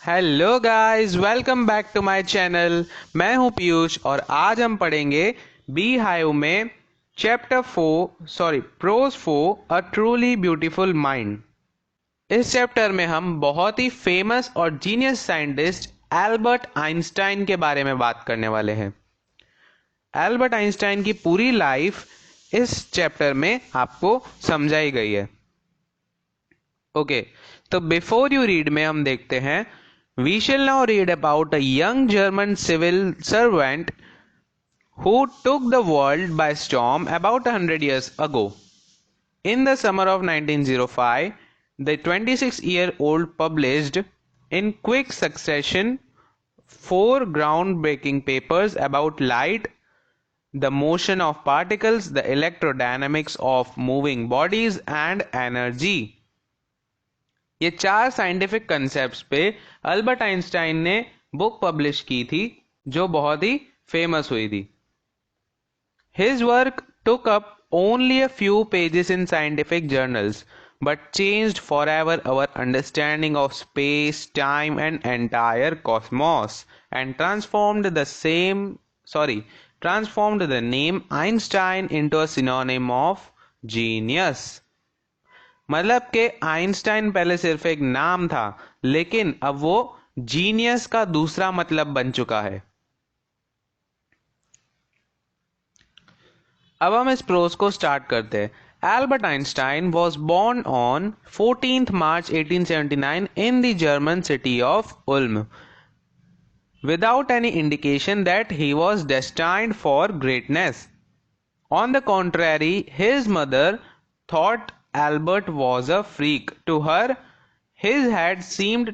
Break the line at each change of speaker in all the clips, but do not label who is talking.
Hello guys, welcome back to my channel. मैं हूं पीयूष और आज हम पढ़ेंगे बी हाइव में prose 4 a truly beautiful mind. इस चैप्टर में हम बहुत ही फेमस और जीनियस साइंटिस्ट एल्बर्ट आइंस्टाइन के बारे में बात करने वाले हैं। एल्बर्ट आइंस्टाइन की पूरी लाइफ इस चैप्टर में आपको समझाई गई है। ओके, तो बिफोर यू रीड में हम देखते हैं We shall now read about a young German civil servant who took the world by storm about 100 years ago. In the summer of 1905, the 26-year-old published in quick succession 4 groundbreaking papers about light, the motion of particles, the electrodynamics of moving bodies, and energy. ये 4 scientific concepts पे Albert Einstein ने book publish की थी जो बहुत ही famous हुई थी। His work took up only a few pages in scientific journals but changed forever our understanding of space, time and entire cosmos and transformed the name Einstein into a synonym of genius. मतलब कि Einstein पहले सिर्फ एक नाम था लेकिन अब वो जीनियस का दूसरा मतलब बन चुका है। अब हम इस प्रोज को स्टार्ट करते हैं। Albert Einstein was born on 14th March 1879 in the German city of Ulm without any indication that he was destined for greatness. On the contrary, his mother thought Albert was a freak. To her, his head seemed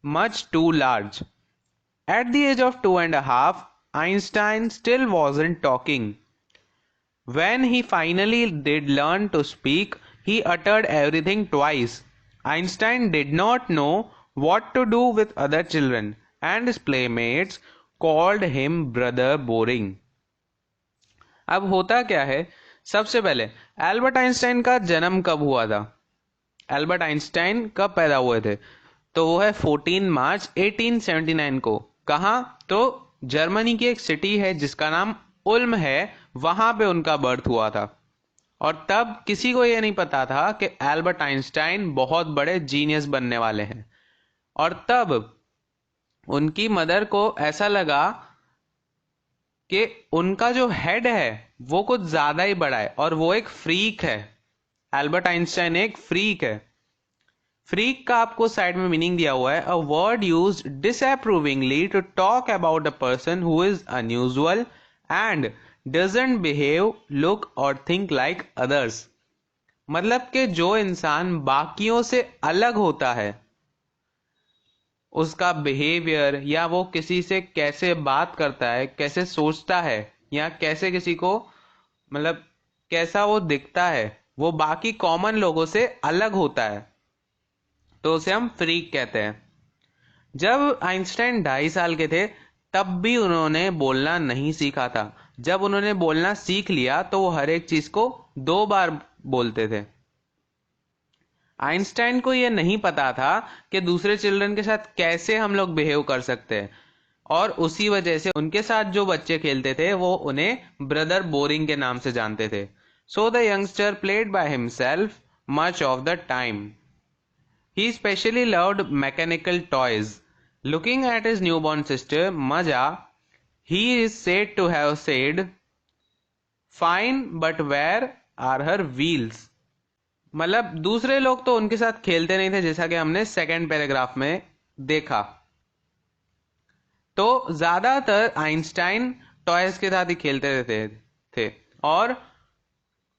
much too large. At the age of 2.5, Einstein still wasn't talking. When he finally did learn to speak, he uttered everything twice. Einstein did not know what to do with other children, and his playmates called him Brother Boring. अब होता क्या है, सबसे पहले Albert Einstein का जन्म कब हुआ था? एल्बर्ट आइंस्टाइन कब पैदा हुए थे? तो वो है 14 मार्च 1879 को। कहाँ? तो जर्मनी की एक सिटी है जिसका नाम उल्म है, वहां पे उनका बर्थ हुआ था। और तब किसी को ये नहीं पता था कि एल्बर्ट आइंस्टाइन बहुत बड़े जीनियस बनने वाले हैं। और तब उनकी मदर को ऐसा लगा कि उनका जो हेड है वो कुछ ज्यादा ही बड़ा है और वो एक फ्रीक है। एल्बर्ट आइंस्टाइन एक फ्रीक है। फ्रीक का आपको साइड में मीनिंग दिया हुआ है, a word used disapprovingly to talk about a person who is unusual and doesn't behave, look और थिंक लाइक अदर्स। मतलब कि जो इंसान बाकियों से अलग होता है, उसका बिहेवियर या वो किसी से कैसे बात करता है, कैसे सोचता है या कैसे किसी को मतलब कैसा वो दिखता है, वो बाकी कॉमन लोगों से अलग होता है, तो उसे हम फ्रीक कहते हैं। जब आइंस्टाइन 2.5 साल के थे तब भी उन्होंने बोलना नहीं सीखा था। जब उन्होंने बोलना सीख लिया तो वो हर एक चीज को 2 बार बोलते थे। आइंस्टाइन को यह नहीं पता था कि दूसरे चिल्ड्रन के साथ कैसे हम लोग बिहेव कर सकते हैं, और उसी वजह से उनके साथ जो बच्चे खेलते थे वो उन्हें ब्रदर बोरिंग के नाम से जानते थे। So the youngster played by himself much of the time. He specially loved mechanical toys. Looking at his newborn sister मजा, he is said to have said, fine, but where are her wheels? मतलब दूसरे लोग तो उनके साथ खेलते नहीं थे, जैसा कि हमने सेकंड पैराग्राफ में देखा। तो ज्यादातर आइंस्टाइन टॉयज के साथ ही खेलते रहते थे और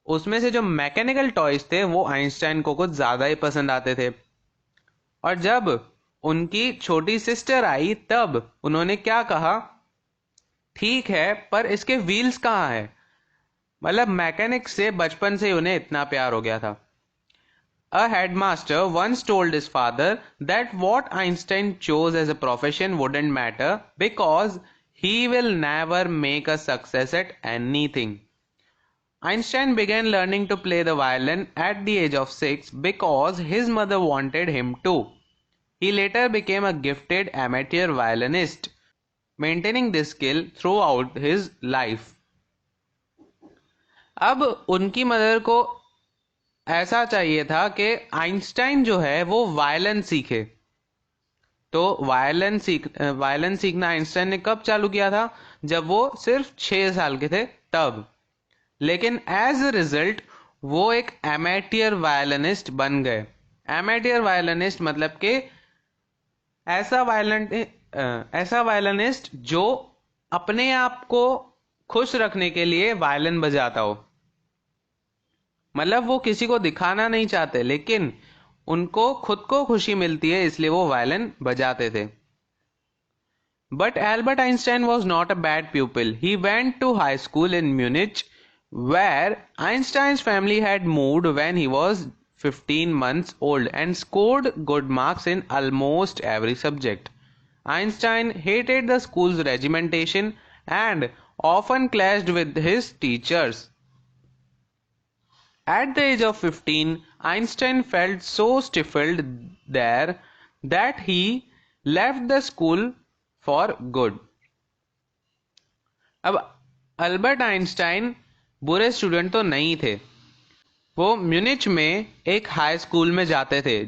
उसमें से जो मैकेनिकल टॉयज थे वो आइंस्टाइन को कुछ ज्यादा ही पसंद आते थे। और जब उनकी छोटी सिस्टर आई तब उन्होंने क्या कहा, ठीक है पर इसके व्हील्स कहाँ है? मतलब मैकेनिक से बचपन से ही उन्हें इतना प्यार हो गया था। A headmaster once told his father that what Einstein chose as a profession wouldn't matter because he will never make a success at anything. Einstein began learning to play the violin at the age of 6 because his mother wanted him to. He later became a gifted amateur violinist, maintaining this skill throughout his life. अब उनकी mother को ऐसा चाहिए था कि Einstein जो है वो वायलिन सीखे। तो वायलिन सीखना आइंस्टाइन ने कब चालू किया था? जब वो सिर्फ 6 साल के थे तब। लेकिन एज अ रिजल्ट वो एक एमेटियर वायलिनिस्ट बन गए। एमेटियर वायलिनिस्ट मतलब कि ऐसा वायलिनिस्ट जो अपने आप को खुश रखने के लिए वायलिन बजाता हो। मतलब वो किसी को दिखाना नहीं चाहते, लेकिन उनको खुद को खुशी मिलती है, इसलिए वो वायलिन बजाते थे। But Albert Einstein was not a bad pupil. He went to high school in Munich, where Einstein's family had moved when he was 15 months old and scored good marks in almost every subject. Einstein hated the school's regimentation and often clashed with his teachers. At the age of 15, Einstein felt so stifled there that he left the school for good. अब Albert Einstein बुरे student तो नहीं थे। वो Munich में एक high school में जाते थे।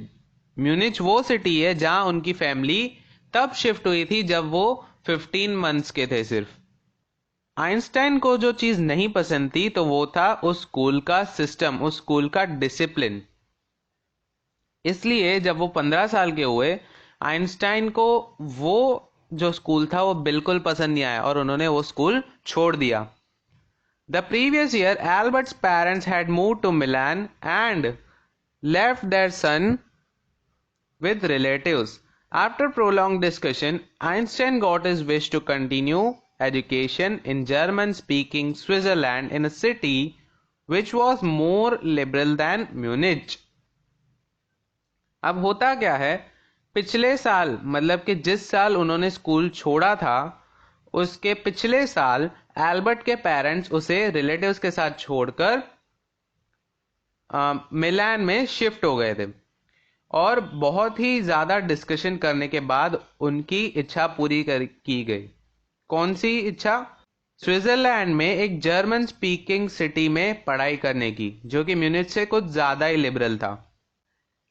म्यूनिच वो सिटी है जहां उनकी फैमिली तब शिफ्ट हुई थी जब वो 15 मंथ्स के थे सिर्फ। आइंस्टाइन को जो चीज नहीं पसंद थी तो वो था उस स्कूल का सिस्टम, उस स्कूल का डिसिप्लिन। इसलिए जब वो 15 साल के हुए, आइंस्टाइन को वो जो स्कूल था वो बिल्कुल पसंद नहीं आया और उन्होंने वो स्कूल छोड़ दिया। The previous year, Albert's parents had moved to Milan and left their son with relatives. After prolonged discussion, Einstein got his wish to continue education in German-speaking Switzerland in a city which was more liberal than Munich. अब होता क्या है, पिछले साल मतलब कि जिस साल उन्होंने स्कूल छोड़ा था उसके पिछले साल एल्बर्ट के पेरेंट्स उसे रिलेटिव्स के साथ छोड़कर मिलान में शिफ्ट हो गए थे और बहुत ही ज्यादा डिस्कशन करने के बाद उनकी इच्छा पूरी की गई। कौन सी इच्छा? स्विट्जरलैंड में एक जर्मन स्पीकिंग सिटी में पढ़ाई करने की, जो कि म्यूनिच से कुछ ज्यादा ही लिबरल था।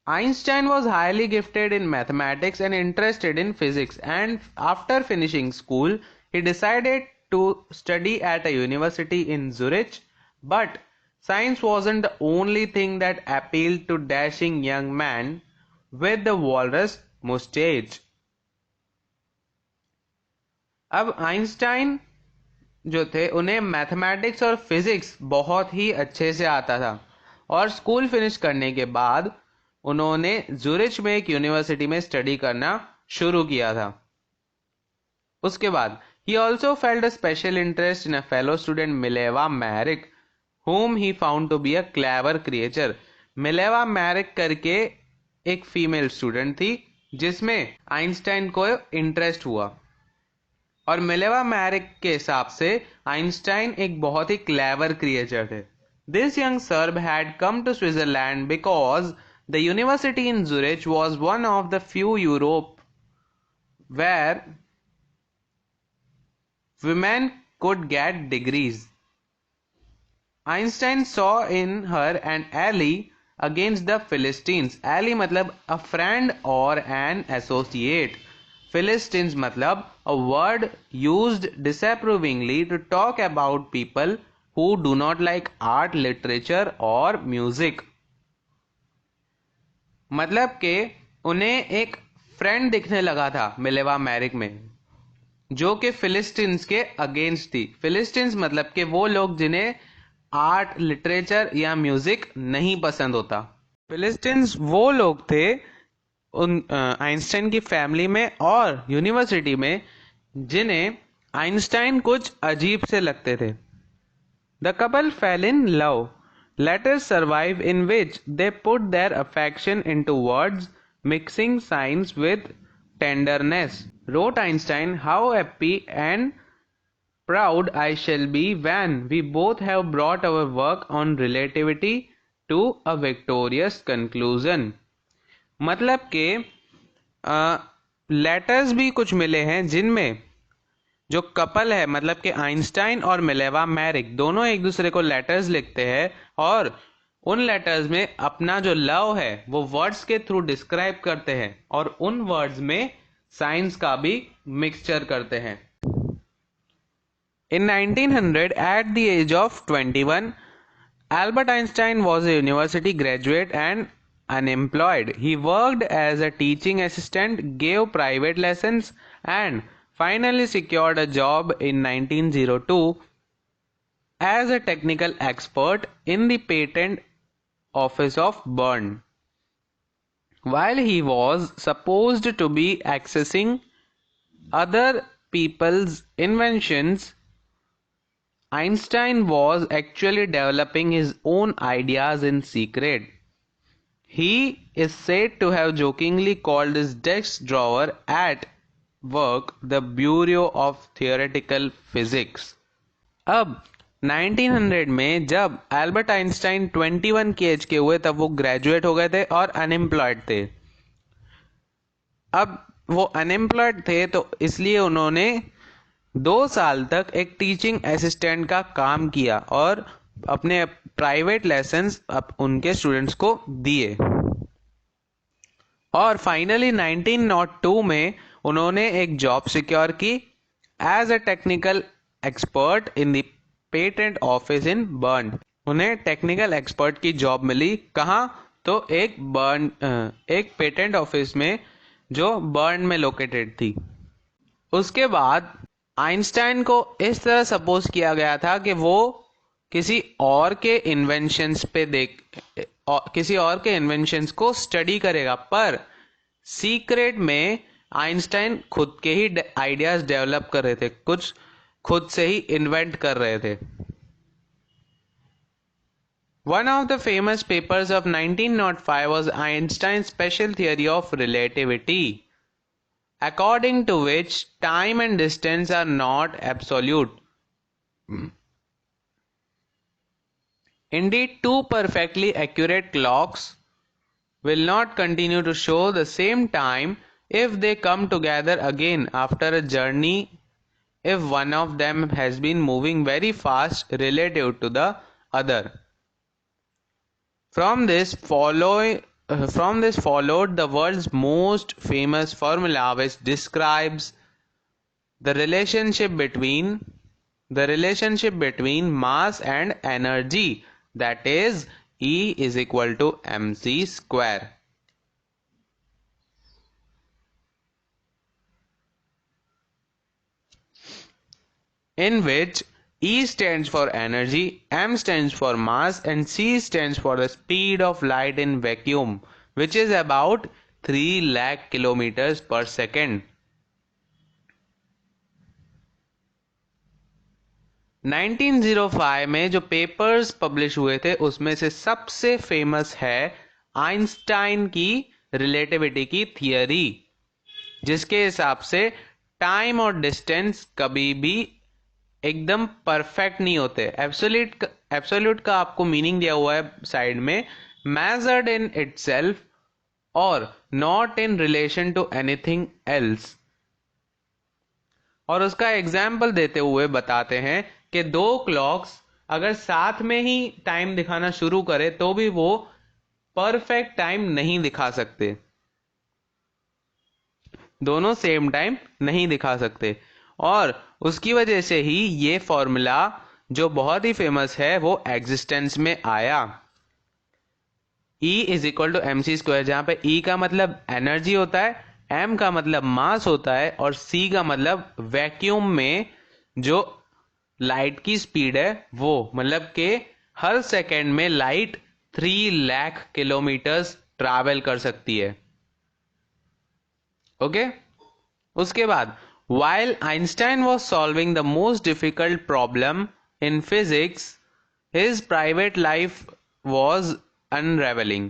Einstein was highly gifted in mathematics and interested in physics, and after finishing school, he decided to study at a university in Zurich. But science wasn't the only thing that appealed to dashing young man with the walrus mustache. अब Einstein जो थे उन्हें mathematics और physics बहुत ही अच्छे से आता था और स्कूल फिनिश करने के बाद उन्होंने जूरिच में एक यूनिवर्सिटी में स्टडी करना शुरू किया था। उसके बाद he also felt a special interest in a fellow student Mileva Maric, whom he found to be a clever creature. Mileva Maric करके एक फीमेल स्टूडेंट थी जिसमें आइंस्टाइन को इंटरेस्ट हुआ और मिलेवा मैरिक के हिसाब से आइंस्टाइन एक बहुत ही क्लेवर क्रिएचर थे। This young Serb had come to Switzerland because the university in Zurich was one of the few Europe where women could get degrees. Einstein saw in her an ally against the Philistines. Ally मतलब a friend or an associate. Philistines मतलब a word used disapprovingly to talk about people who do not like art, literature or music. मतलब कि उन्हें एक friend दिखने लगा था Mileva Maric में जो कि फिलिस्टीन्स के अगेंस्ट थी। फिलिस्टीन्स मतलब कि वो लोग जिन्हें आर्ट, लिटरेचर या म्यूजिक नहीं पसंद होता। फिलिस्टीन्स वो लोग थे उन आइंस्टाइन की फैमिली में और यूनिवर्सिटी में जिन्हें आइंस्टाइन कुछ अजीब से लगते थे। The couple fail in love. Letters survive in which they put their affection into words, mixing science with tenderness. Wrote Einstein, "How happy and proud I shall be when we both have brought our work on relativity to a victorious conclusion." मतलब कि letters भी कुछ मिले हैं जिनमें जो couple है, मतलब कि आइंस्टाइन और मिलेवा मैरिक, दोनों एक दूसरे को लेटर्स लिखते हैं और उन लेटर्स में अपना जो लव है वो वर्ड्स के थ्रू डिस्क्राइब करते हैं और उन वर्ड्स में साइंस का भी मिक्सचर करते हैं। In 1900, at the age of 21, Albert Einstein was a university graduate and unemployed. He worked as a teaching assistant, gave private lessons, and finally secured a job in 1902 as a technical expert in the patent office of Bern. While he was supposed to be accessing other people's inventions, Einstein was actually developing his own ideas in secret. He is said to have jokingly called his desk drawer at work the Bureau of Theoretical Physics. अब 1900 में जब Albert Einstein 21 की as के हुए तब वो graduate हो गए थे और अनएम्प्लॉयड थे। अब वो अनएम्प्लॉयड थे तो इसलिए उन्होंने 2 साल तक एक टीचिंग असिस्टेंट का काम किया और अपने प्राइवेट लेसन्स उनके स्टूडेंट्स को दिए और फाइनली 1902 में उन्होंने एक जॉब सिक्योर की as a technical expert in the patent office in Bern. उन्हें टेक्निकल एक्सपर्ट की जॉब मिली कहाँ? तो एक पेटेंट ऑफिस में जो बर्न में लोकेटेड थी। उसके बाद आइंस्टाइन को इस तरह सपोज किया गया था कि वो किसी और के इन्वेंशंस को स्टडी करेगा, पर सीक्रेट में आइंस्टाइन खुद के ही आइडियाज डेवलप कर रहे थे, कुछ खुद से ही इन्वेंट कर रहे थे। One of the famous papers of 1905 was Einstein's special theory of relativity, according to which time and distance are not absolute. Indeed, two perfectly accurate clocks will not continue to show the same time if they come together again after a journey if one of them has been moving very fast relative to the other. From this followed the world's most famous formula which describes the relationship between mass and energy, that is E is equal to mc square. In which E stands for energy, M stands for mass, and C stands for the speed of light in vacuum, which is about 3 lakh kilometers per second. 1905 में जो papers publish हुए थे उसमें से सबसे famous है Einstein की relativity की थियरी, जिसके हिसाब से टाइम और डिस्टेंस कभी भी एकदम परफेक्ट नहीं होते। एब्सोल्यूट का आपको मीनिंग दिया हुआ है साइड में, मेजर्ड इन इटसेल्फ और not in relation to anything else. और उसका एग्जाम्पल देते हुए बताते हैं कि 2 क्लॉक्स अगर साथ में ही टाइम दिखाना शुरू करे तो भी वो परफेक्ट टाइम नहीं दिखा सकते, दोनों सेम टाइम नहीं दिखा सकते। और उसकी वजह से ही ये फॉर्मूला जो बहुत ही फेमस है वो एग्जिस्टेंस में आया। E is equal to M C square, जहां पे E का मतलब एनर्जी होता है, M का मतलब मास होता है और C का मतलब वैक्यूम में जो लाइट की स्पीड है वो, मतलब कि हर सेकेंड में लाइट 3 लाख किलोमीटर्स ट्रैवल कर सकती है। ओके उसके बाद while Einstein was solving the most difficult problem in physics, his private life was unraveling.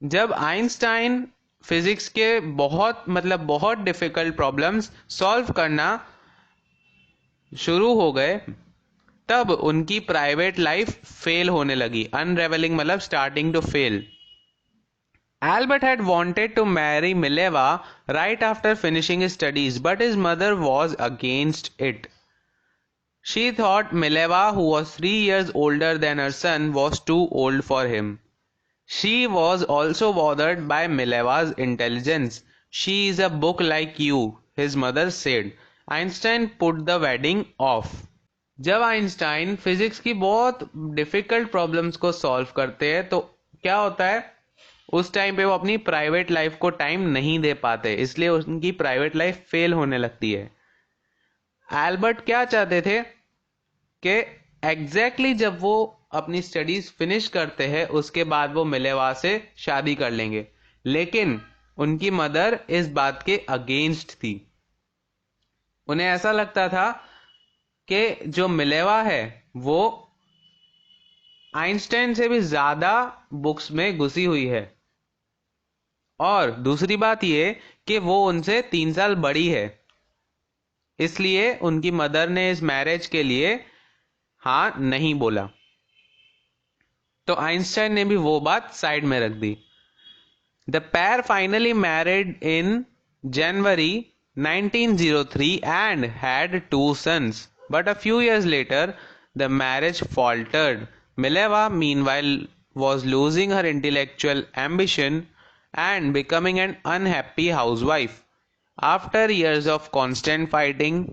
जब आइंस्टाइन फिजिक्स के बहुत डिफिकल्ट प्रॉब्लम्स सॉल्व करना शुरू हो गए तब उनकी प्राइवेट लाइफ फेल होने लगी। अनरेवलिंग मतलब starting to fail. Albert had wanted to marry Mileva right after finishing his studies, but his mother was against it. She thought Mileva, who was 3 years older than her son, was too old for him. She was also bothered by Mileva's intelligence. She is a book like you, his mother said. Einstein put the wedding off. जब Einstein physics की बहुत difficult problems को solve करते हैं तो क्या होता है, उस टाइम पे वो अपनी प्राइवेट लाइफ को टाइम नहीं दे पाते, इसलिए उनकी प्राइवेट लाइफ फेल होने लगती है। एल्बर्ट क्या चाहते थे कि एग्जैक्टली जब वो अपनी स्टडीज फिनिश करते हैं उसके बाद वो मिलेवा से शादी कर लेंगे, लेकिन उनकी मदर इस बात के अगेंस्ट थी। उन्हें ऐसा लगता था कि जो मिलेवा है वो आइंस्टाइन से भी ज्यादा बुक्स में घुसी हुई है, और दूसरी बात ये कि वो उनसे 3 साल बड़ी है, इसलिए उनकी मदर ने इस मैरिज के लिए हाँ नहीं बोला। तो आइंस्टाइन ने भी वो बात साइड में रख दी। The pair finally married in January 1903 and had 2 sons, but a few years later the marriage faltered. Mileva meanwhile was losing her intellectual ambition and becoming an unhappy housewife. After years of constant fighting,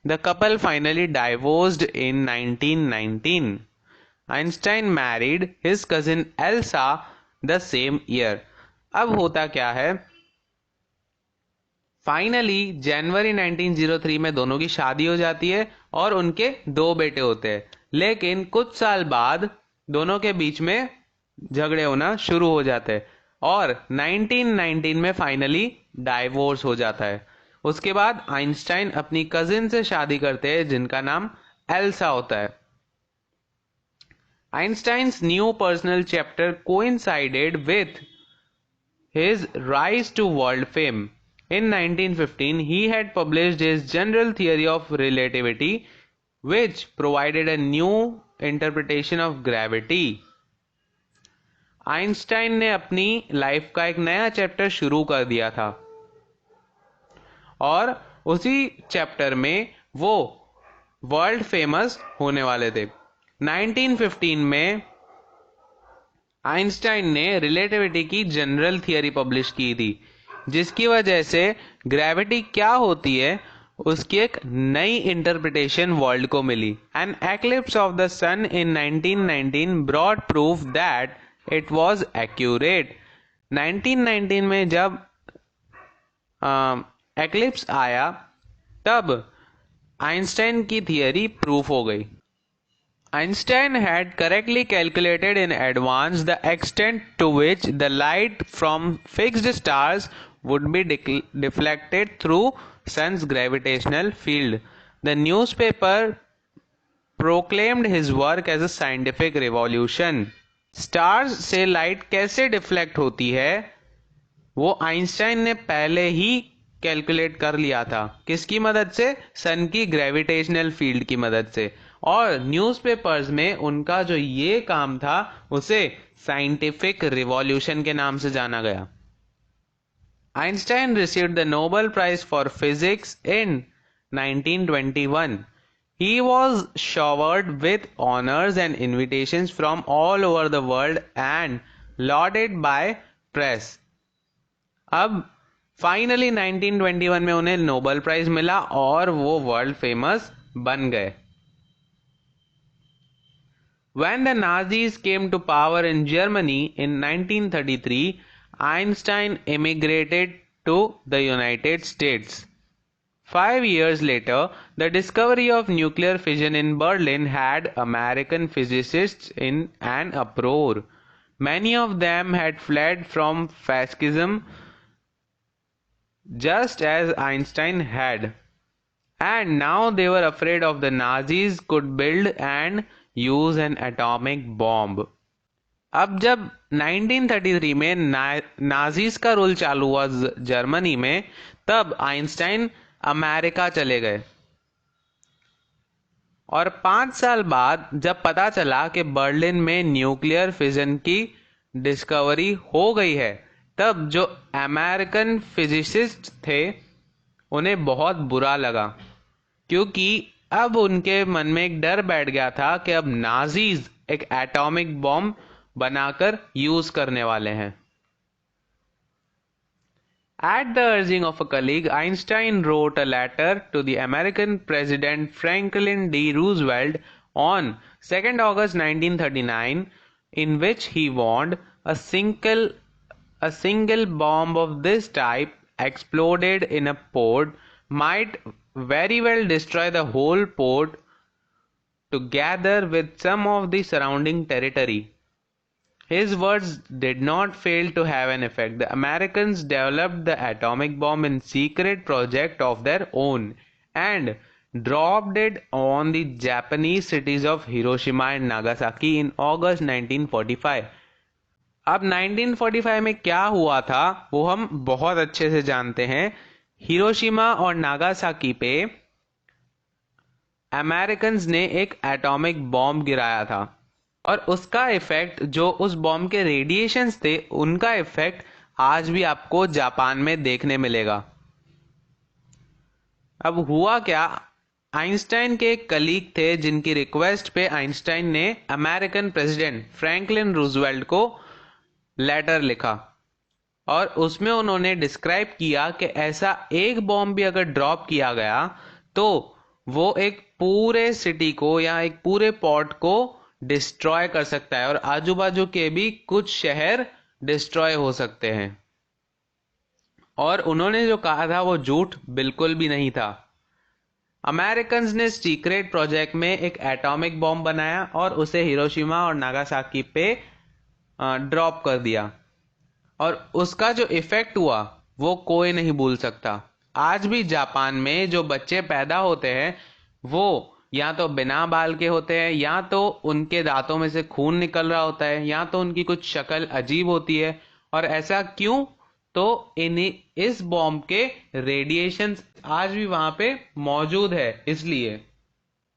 the couple finally divorced in 1919. Einstein married his cousin Elsa the same year. अब होता क्या है, finally जनवरी 1903 में दोनों की शादी हो जाती है और उनके 2 बेटे होते हैं, लेकिन कुछ साल बाद दोनों के बीच में झगड़े होना शुरू हो जाते हैं और 1919 में फाइनली डाइवोर्स हो जाता है। उसके बाद आइंस्टाइन अपनी कजिन से शादी करते हैं जिनका नाम एल्सा होता है। Einstein's new personal chapter coincided with his rise to world fame. In 1915, he had published his general theory of relativity, which provided a new interpretation of gravity. Einstein ने अपनी लाइफ का एक नया चैप्टर शुरू कर दिया था और उसी चैप्टर में वो वर्ल्ड फेमस होने वाले थे। 1915 में आइंस्टाइन ने रिलेटिविटी की जनरल थियरी पब्लिश की थी, जिसकी वजह से ग्रेविटी क्या होती है उसकी एक नई इंटरप्रिटेशन वर्ल्ड को मिली। An eclipse of the sun in 1919 brought proof that it was accurate. 1919 में जब एक्लिप्स आया तब आइंस्टाइन की थियरी प्रूफ हो गई। Einstein had correctly calculated in advance the extent to which the light from fixed stars would be deflected through sun's gravitational field. The newspaper proclaimed his work as a scientific revolution. Stars से light कैसे deflect होती है वो Einstein ने पहले ही calculate कर लिया था। किसकी मदद से? सन की ग्रेविटेशनल फील्ड की मदद से। और न्यूज़पेपर्स में उनका जो ये काम था उसे साइंटिफिक रिवॉल्यूशन के नाम से जाना गया। Einstein received the Nobel Prize for physics in 1921. He was showered with honors and invitations from all over the world and lauded by press. अब फाइनली 1921 में उन्हें नोबेल प्राइज मिला और वो वर्ल्ड फेमस बन गए। When the Nazis came to power in Germany in 1933, Einstein immigrated to the United States. 5 years later, the discovery of nuclear fission in Berlin had American physicists in an uproar. Many of them had fled from fascism just as Einstein had, and now they were afraid of the Nazis could build and use N atomic bomb. अब जब 1933 में Nazis का rule चालू हुआ Germany में, तब Einstein America चले गए और 5 साल बाद जब पता चला कि बर्लिन में न्यूक्लियर फिजन की डिस्कवरी हो गई है, तब जो अमेरिकन फिजिसिस्ट थे उन्हें बहुत बुरा लगा, क्योंकि अब उनके मन में एक डर बैठ गया था कि अब नाजीज एक एटॉमिक बॉम्ब बनाकर यूज करने वाले हैं। At the urging of a colleague, Einstein wrote a letter to the American President Franklin D. Roosevelt on 2nd August 1939, in which he warned a single bomb of this type exploded in a port might very well destroy the whole port together with some of the surrounding territory. His words did not fail to have an effect. The Americans developed the atomic bomb in secret project of their own and dropped it on the Japanese cities of Hiroshima and Nagasaki in August 1945. अब 1945 में क्या हुआ था वो हम बहुत अच्छे से जानते हैं। हिरोशिमा और नागासाकी पे अमेरिकन्स ने एक एटॉमिक बॉम्ब गिराया था और उसका इफेक्ट, जो उस बॉम्ब के रेडिएशंस थे, उनका इफेक्ट आज भी आपको जापान में देखने मिलेगा। अब हुआ क्या, आइंस्टाइन के एक कलीग थे जिनकी रिक्वेस्ट पे आइंस्टाइन ने अमेरिकन प्रेसिडेंट फ्रैंकलिन रूजवेल्ट को लेटर लिखा और उसमें उन्होंने डिस्क्राइब किया कि ऐसा एक बॉम्ब भी अगर ड्रॉप किया गया तो वो एक पूरे सिटी को या एक पूरे पोर्ट को डिस्ट्रॉय कर सकता है और आजू बाजू के भी कुछ शहर डिस्ट्रॉय हो सकते हैं। और उन्होंने जो कहा था वो झूठ बिल्कुल भी नहीं था। अमेरिकन्स ने सीक्रेट प्रोजेक्ट में एक एटॉमिक बॉम्ब बनाया और उसे हिरोशिमा और नागासाकी पे ड्रॉप कर दिया और उसका जो इफेक्ट हुआ वो कोई नहीं भूल सकता। आज भी जापान में जो बच्चे पैदा होते हैं वो या तो बिना बाल के होते हैं, या तो उनके दांतों में से खून निकल रहा होता है, या तो उनकी कुछ शक्ल अजीब होती है। और ऐसा क्यों? तो इस बॉम्ब के रेडिएशन आज भी वहां पे मौजूद है, इसलिए।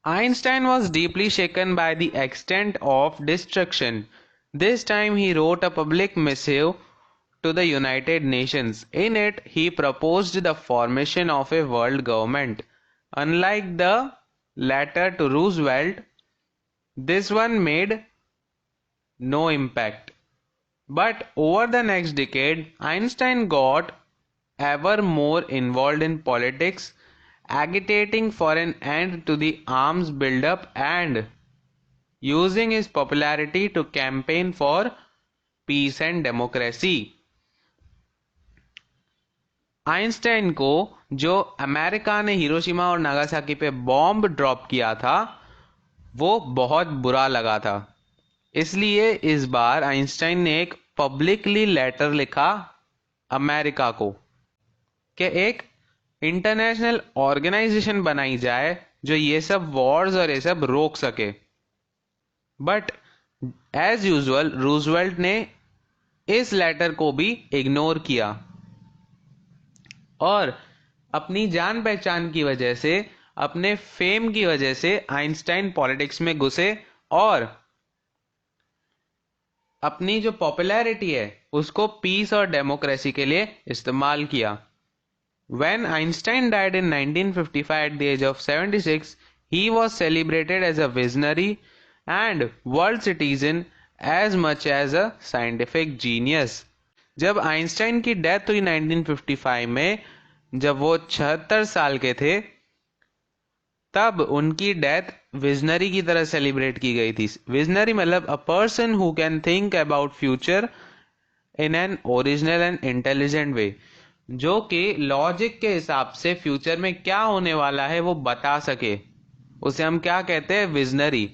Einstein was deeply shaken by the extent of destruction. This time he wrote a public missive to the United Nations. In it, he proposed the formation of a world government. Unlike the letter to Roosevelt, this one made no impact. But over the next decade, Einstein got ever more involved in politics, agitating for an end to the arms buildup and using his popularity to campaign for peace and democracy. Einstein को जो America ने Hiroshima और Nagasaki पे bomb drop किया था वो बहुत बुरा लगा था, इसलिए इस बार आइंस्टाइन ने एक पब्लिकली लेटर लिखा अमेरिका को कि एक इंटरनेशनल ऑर्गेनाइजेशन बनाई जाए जो ये सब वॉर्स और ये सब रोक सके। बट एज यूजुअल रूजवेल्ट ने इस लेटर को भी इग्नोर किया और अपनी जान पहचान की वजह से, अपने फेम की वजह से आइंस्टाइन पॉलिटिक्स में घुसे और अपनी जो पॉपुलैरिटी है उसको पीस और डेमोक्रेसी के लिए इस्तेमाल किया। When Einstein died in 1955 at the age of 76, he was celebrated as a visionary and world citizen as much as a scientific genius. जब आइंस्टाइन की डेथ हुई 1955 में, जब वो 76 साल के थे, तब उनकी डेथ विजनरी की तरह सेलिब्रेट की गई थी। विजनरी मतलब a person who can think about future in an original and intelligent way, जो कि लॉजिक के हिसाब से फ्यूचर में क्या होने वाला है वो बता सके, उसे हम क्या कहते हैं? विजनरी।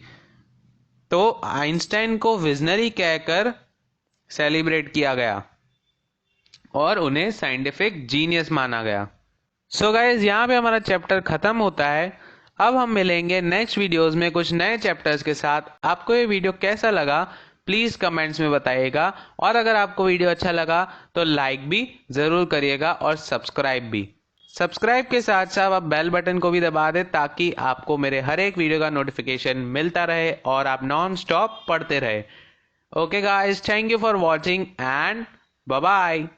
तो आइंस्टाइन को विजनरी कहकर सेलिब्रेट किया गया और उन्हें साइंटिफिक जीनियस माना गया। सो गाइज, यहाँ पे हमारा चैप्टर खत्म होता है। अब हम मिलेंगे नेक्स्ट वीडियोस में कुछ नए चैप्टर्स के साथ। आपको ये वीडियो कैसा लगा प्लीज कमेंट्स में बताइएगा, और अगर आपको वीडियो अच्छा लगा तो लाइक भी जरूर करिएगा और सब्सक्राइब भी। सब्सक्राइब के साथ साथ आप बेल बटन को भी दबा दें ताकि आपको मेरे हर एक वीडियो का नोटिफिकेशन मिलता रहे और आप नॉन स्टॉप पढ़ते रहे। Okay guys, thank you for watching and Bye bye.